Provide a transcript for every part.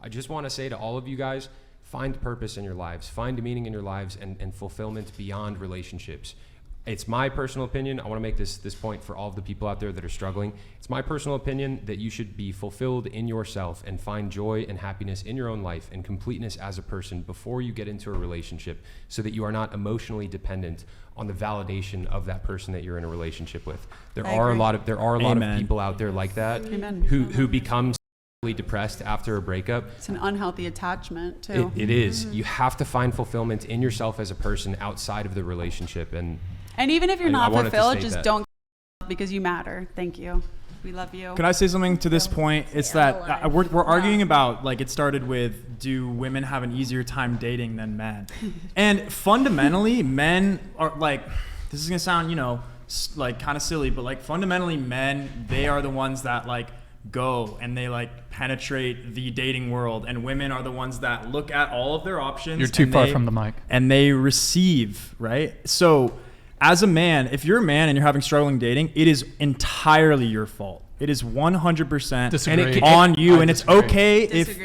I just want to say to all of you guys, find purpose in your lives, find meaning in your lives, and fulfillment beyond relationships. It's my personal opinion. I want to make this point for all of the people out there that are struggling. It's my personal opinion that you should be fulfilled in yourself and find joy and happiness in your own life and completeness as a person before you get into a relationship, so that you are not emotionally dependent on the validation of that person that you're in a relationship with. There are a lot of people out there like that who become depressed after a breakup. It's an unhealthy attachment too. It is. You have to find fulfillment in yourself as a person outside of the relationship. And even if you're not fulfilled, just don't because you matter. Thank you. We love you. Could I say something to this point? It's that we're arguing about, like, it started with, do women have an easier time dating than men? And fundamentally, men are like, this is going to sound, like kind of silly, but like fundamentally men, they are the ones that like go and they like penetrate the dating world, and women are the ones that look at all of their options. You're too far from the mic. And they receive, right? So as a man, if you're a man and you're having struggling dating, it is entirely your fault. It is 100% on you, and it's okay if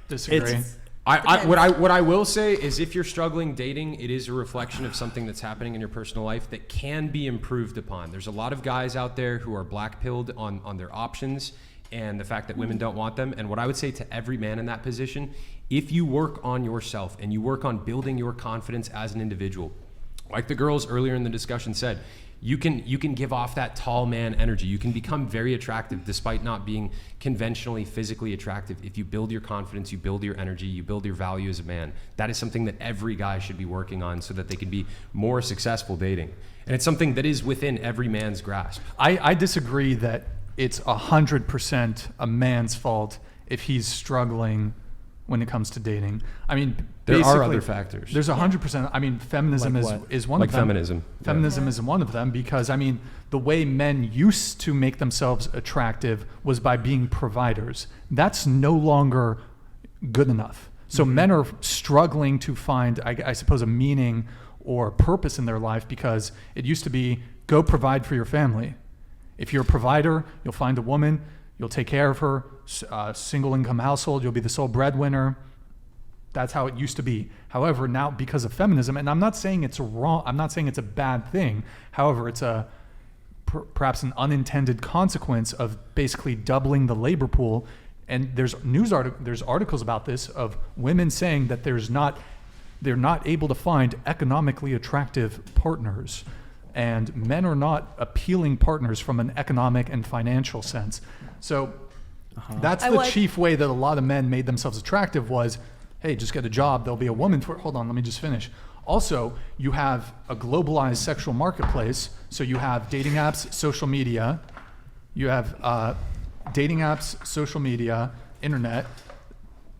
Disagree. What I will say is, if you're struggling dating, it is a reflection of something that's happening in your personal life that can be improved upon. There's a lot of guys out there who are black-pilled on their options and the fact that women don't want them. And what I would say to every man in that position, if you work on yourself and you work on building your confidence as an individual, like the girls earlier in the discussion said, you can give off that tall man energy. You can become very attractive despite not being conventionally physically attractive. If you build your confidence, you build your energy, you build your value as a man. That is something that every guy should be working on so that they can be more successful dating. And it's something that is within every man's grasp. I disagree that it's 100% a man's fault if he's struggling when it comes to dating. I mean, there are other factors. There's 100%. I mean, feminism is one of them. Feminism. Feminism is one of them, because I mean, the way men used to make themselves attractive was by being providers. That's no longer good enough. So men are struggling to find, I suppose, a meaning or purpose in their life, because it used to be, go provide for your family. If you're a provider, you'll find a woman, you'll take care of her, single income household, you'll be the sole breadwinner. That's how it used to be. However, now because of feminism, and I'm not saying it's wrong, I'm not saying it's a bad thing. However, it's perhaps an unintended consequence of basically doubling the labor pool. And there's articles about this of women saying that they're not able to find economically attractive partners. And men are not appealing partners from an economic and financial sense. So that's the chief way that a lot of men made themselves attractive was, hey, just get a job. There'll be a woman for it. Hold on, let me just finish. Also, you have a globalized sexual marketplace. So you have dating apps, social media. You have dating apps, social media, internet,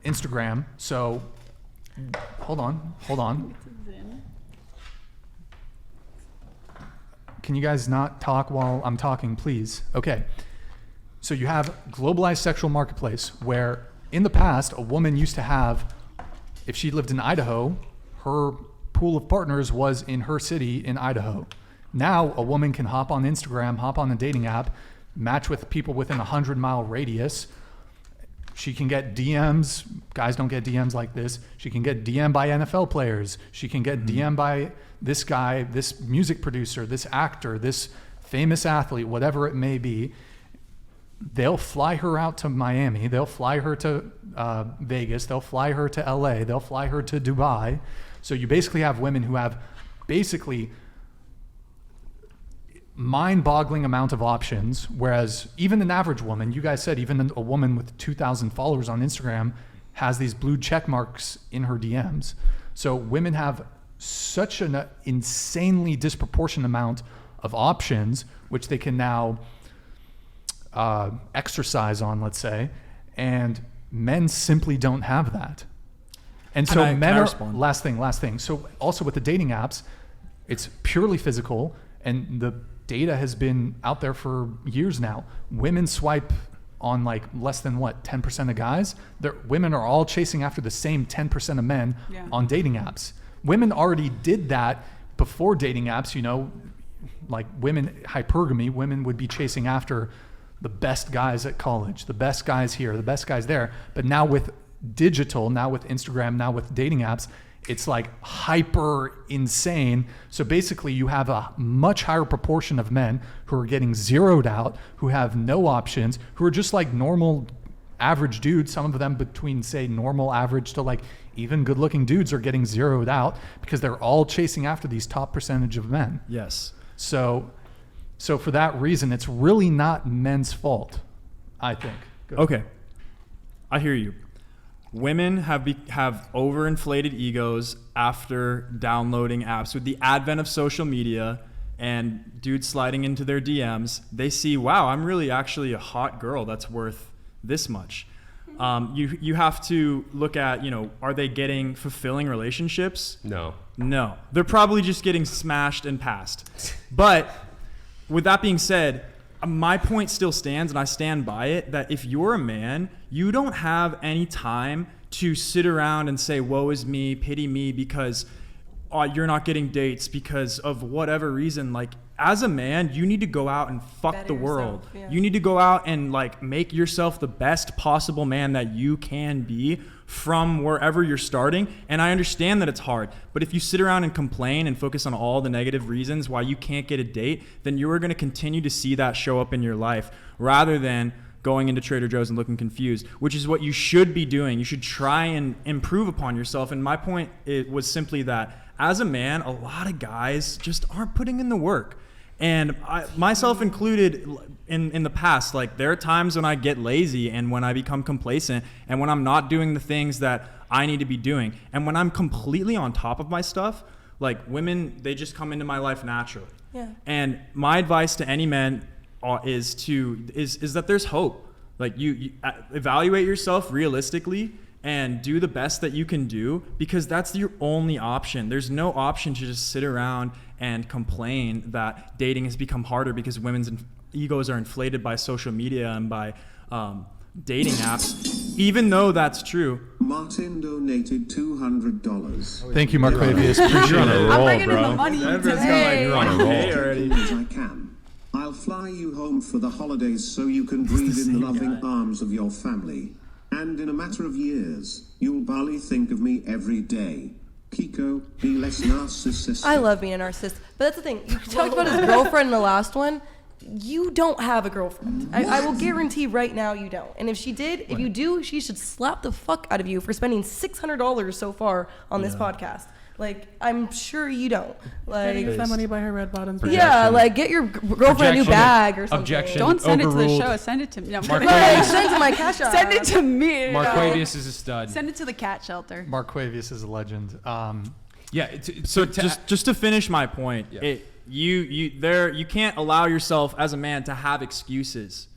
Instagram. So hold on. Can you guys not talk while I'm talking, please? Okay. So you have globalized sexual marketplace, where in the past, a woman used to have, if she lived in Idaho, her pool of partners was in her city in Idaho. Now a woman can hop on Instagram, hop on a dating app, match with people within a 100-mile radius. She can get DMs. Guys don't get DMs like this. She can get DM by NFL players. She can get DM by this guy, this music producer, this actor, this famous athlete, whatever it may be. They'll fly her out to Miami. They'll fly her to Vegas. They'll fly her to LA. They'll fly her to Dubai. So you basically have women who have basically mind-boggling amount of options, whereas even an average woman, you guys said even a woman with 2,000 followers on Instagram has these blue check marks in her DMs. So women have such an insanely disproportionate amount of options, which they can now exercise on, let's say, and men simply don't have that. And so men are, last thing. So also with the dating apps, it's purely physical, and the data has been out there for years now. Women swipe on like less than 10% of guys. Women are all chasing after the same 10% of men on dating apps. Women already did that before dating apps, like hypergamy, women would be chasing after the best guys at college, the best guys here, the best guys there. But now with digital, now with Instagram, now with dating apps, it's like hyper insane. So basically you have a much higher proportion of men who are getting zeroed out, who have no options, who are just like normal average dudes. Some of them between say normal average to like even good looking dudes are getting zeroed out because they're all chasing after these top percentage of men. Yes. So for that reason, it's really not men's fault, I think. Okay. I hear you. Women have overinflated egos after downloading apps. With the advent of social media and dudes sliding into their DMs, they see, wow, I'm really actually a hot girl that's worth this much. You have to look at, are they getting fulfilling relationships? No. They're probably just getting smashed and passed. But with that being said, my point still stands, and I stand by it, that if you're a man, you don't have any time to sit around and say, woe is me, pity me, because you're not getting dates because of whatever reason. Like, as a man, you need to go out and fuck Better the world. yourself, yeah. You need to go out and like make yourself the best possible man that you can be from wherever you're starting. And I understand that it's hard, but if you sit around and complain and focus on all the negative reasons why you can't get a date, then you are going to continue to see that show up in your life rather than going into Trader Joe's and looking confused, which is what you should be doing. You should try and improve upon yourself. And my point was simply that as a man, a lot of guys just aren't putting in the work. And myself included in the past, like there are times when I get lazy and when I become complacent and when I'm not doing the things that I need to be doing. And when I'm completely on top of my stuff, like women, they just come into my life naturally. Yeah. And my advice to any men is that there's hope. Like you evaluate yourself realistically and do the best that you can do, because that's your only option. There's no option to just sit around and complain that dating has become harder because women's egos are inflated by social media and by dating apps. Even though that's true. Martin donated $200. Thank you, Mark Fabius. Appreciate it. I'm bringing in the money today. You're on a roll already. As I can. I'll fly you home for the holidays so you can breathe in the loving arms of your family. And in a matter of years, you'll barely think of me every day. Kiko, be less narcissistic. I love being a narcissist, but that's the thing. You talked about his girlfriend in the last one. You don't have a girlfriend. I will guarantee right now you don't. And if she did, if you do, she should slap the fuck out of you for spending $600 so far on this podcast. Like, I'm sure you don't. Like, spend money by her red bottoms. Yeah, like get your girlfriend a new bag or something. Objection. Don't send Overruled. it to the show. Send it to me. No, Mark Like, send it to my cash app. send it to me. Mark Quavius is a stud. Send it to the cat shelter. Mark Quavius is a legend. Yeah. So just to finish my point, Yeah. You can't allow yourself as a man to have excuses.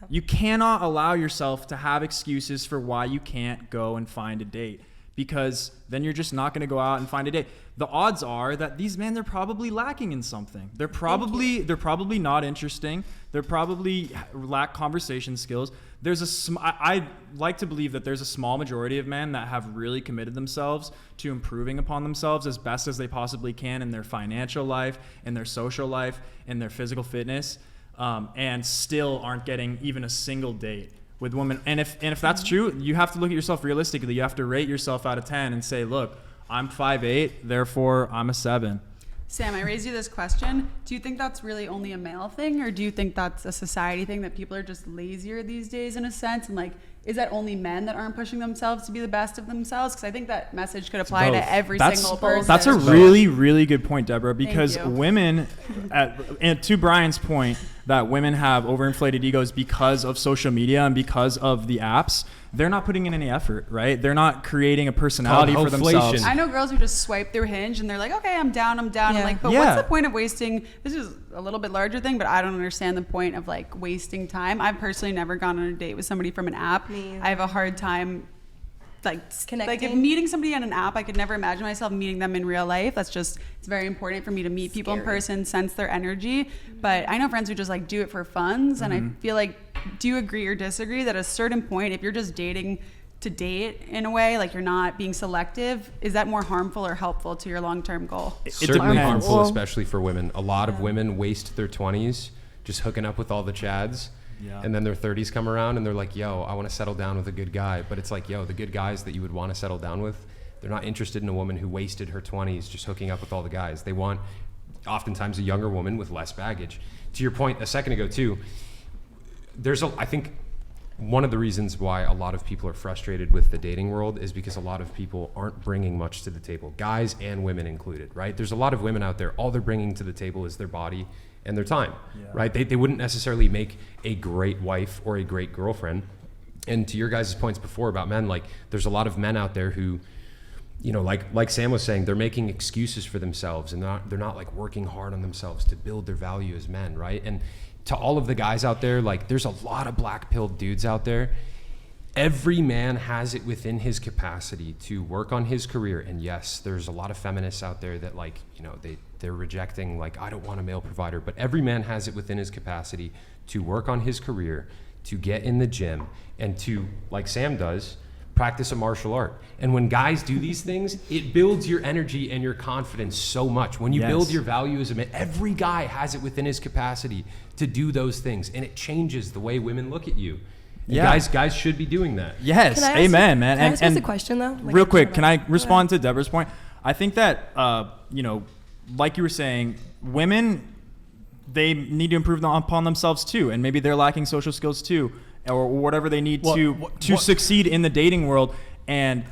You cannot allow yourself to have excuses for why you can't go and find a date, because then you're just not going to go out and find a date. The odds are that these men, they're probably lacking in something. They're probably not interesting. They're probably lack conversation skills. I like to believe that there's a small majority of men that have really committed themselves to improving upon themselves as best as they possibly can in their financial life, in their social life, in their physical fitness, and still aren't getting even a single date with women. And if that's true, you have to look at yourself realistically. You have to rate yourself out of 10 and say, look, I'm 5'8", therefore I'm a 7. Sam, I raised you this question. Do you think that's really only a male thing, or do you think that's a society thing, that people are just lazier these days in a sense? And like, is that only men that aren't pushing themselves to be the best of themselves? Because I think that message could apply to every single person. That's a really, really good point, Deborah, because Thank you. women, and to Brian's point, that women have overinflated egos because of social media and because of the apps. They're not putting in any effort, right? They're not creating a personality for themselves. I know girls who just swipe their Hinge and they're like, okay, I'm down. Yeah. I'm like, but Yeah. what's the point of wasting? This is a little bit larger thing, but I don't understand the point of like wasting time. I've personally never gone on a date with somebody from an app. Me either. I have a hard time like Connecting. if meeting somebody on an app, I could never imagine myself meeting them in real life. That's just, it's very important for me to meet people in Scary. person, sense their energy. But I know friends who just like do it for funs, and I feel like, do you agree or disagree that at a certain point, if you're just dating to date in a way, like you're not being selective, is that more harmful or helpful to your long-term goal? Certainly depends. harmful, especially for women. A lot of women waste their 20s just hooking up with all the chads. Yeah. And then their 30s come around and they're like, yo, I want to settle down with a good guy. But it's like, yo, the good guys that you would want to settle down with, they're not interested in a woman who wasted her 20s just hooking up with all the guys. They want oftentimes a younger woman with less baggage. To your point a second ago too, I think one of the reasons why a lot of people are frustrated with the dating world is because a lot of people aren't bringing much to the table, guys and women included, right? There's a lot of women out there, all they're bringing to the table is their body and their time, right? They wouldn't necessarily make a great wife or a great girlfriend. And to your guys' points before about men, like there's a lot of men out there who, you know, like Sam was saying, they're making excuses for themselves and they're not like working hard on themselves to build their value as men, right? And to all of the guys out there, like there's a lot of black-pilled dudes out there. Every man has it within his capacity to work on his career. And yes, there's a lot of feminists out there that like, you know, they're rejecting like, I don't want a male provider, but every man has it within his capacity to work on his career, to get in the gym and to, like Sam does, practice a martial art. And when guys do these things, it builds your energy and your confidence so much. When you build your value as a man, every guy has it within his capacity to do those things, and it changes the way women look at you. And guys should be doing that. Yes, Can I ask amen, you- man. Can I ask you a question though? Like, Real quick, can I Go respond to Deborah's point? I think that, you know, like you were saying, women, they need to improve upon themselves too, and maybe they're lacking social skills too, or whatever they need to succeed in the dating world. And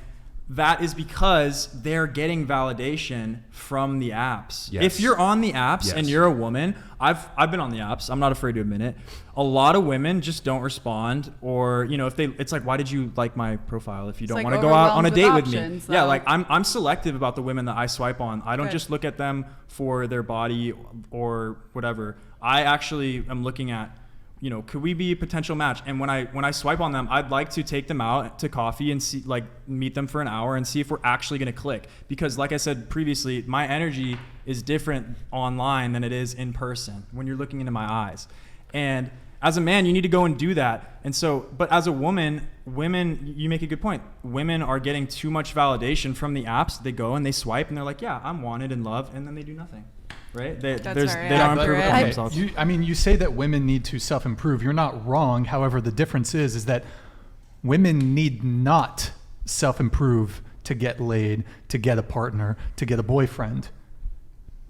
that is because they're getting validation from the apps. Yes. If you're on the apps and you're a woman, I've been on the apps. I'm not afraid to admit it. A lot of women just don't respond, or you know, if it's like, why did you like my profile if you don't like want to go out on a overwhelmed date with with me? options, Yeah, though. like I'm selective about the women that I swipe on. I don't Good. just look at them for their body or whatever. I actually am looking at, you know, could we be a potential match? And when I swipe on them, I'd like to take them out to coffee and see, like, meet them for an hour and see if we're actually going to click. Because like I said previously, my energy is different online than it is in person when you're looking into my eyes. And as a man, you need to go and do that. And so, but as a woman, you make a good point. Women are getting too much validation from the apps. They go and they swipe and they're like, yeah, I'm wanted and loved. And then they do nothing. Right? They don't improve upon themselves. You say that women need to self-improve. You're not wrong. However, the difference is that women need not self-improve to get laid, to get a partner, to get a boyfriend.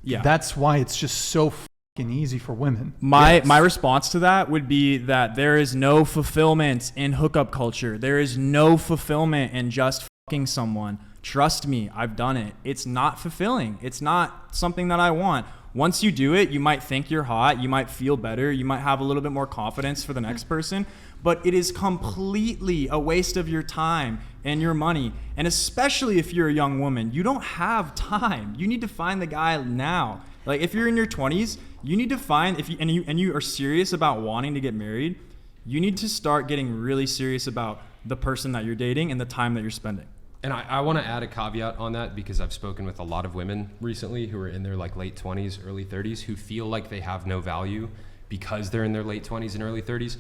Yeah. That's why it's just so fucking easy for women. My response to that would be that there is no fulfillment in hookup culture. There is no fulfillment in just fucking someone. Trust me, I've done it. It's not fulfilling. It's not something that I want. Once you do it, you might think you're hot. You might feel better. You might have a little bit more confidence for the next person. But it is completely a waste of your time and your money. And especially if you're a young woman, you don't have time. You need to find the guy now. Like if you're in your 20s, you need to find, if you are serious about wanting to get married, you need to start getting really serious about the person that you're dating and the time that you're spending. And I want to add a caveat on that because I've spoken with a lot of women recently who are in their like late 20s, early 30s who feel like they have no value because they're in their late 20s and early 30s.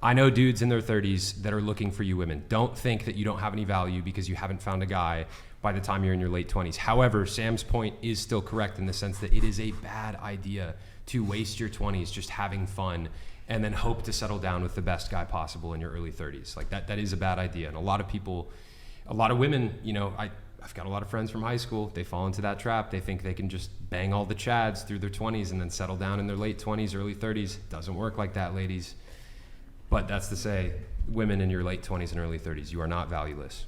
I know dudes in their 30s that are looking for you women. Don't think that you don't have any value because you haven't found a guy by the time you're in your late 20s. However, Sam's point is still correct in the sense that it is a bad idea to waste your 20s just having fun and then hope to settle down with the best guy possible in your early 30s. Like that is a bad idea. And a lot of women, you know, I've got a lot of friends from high school. They fall into that trap. They think they can just bang all the chads through their 20s and then settle down in their late 20s, early 30s. Doesn't work like that, ladies. But that's to say, women in your late 20s and early 30s, you are not valueless.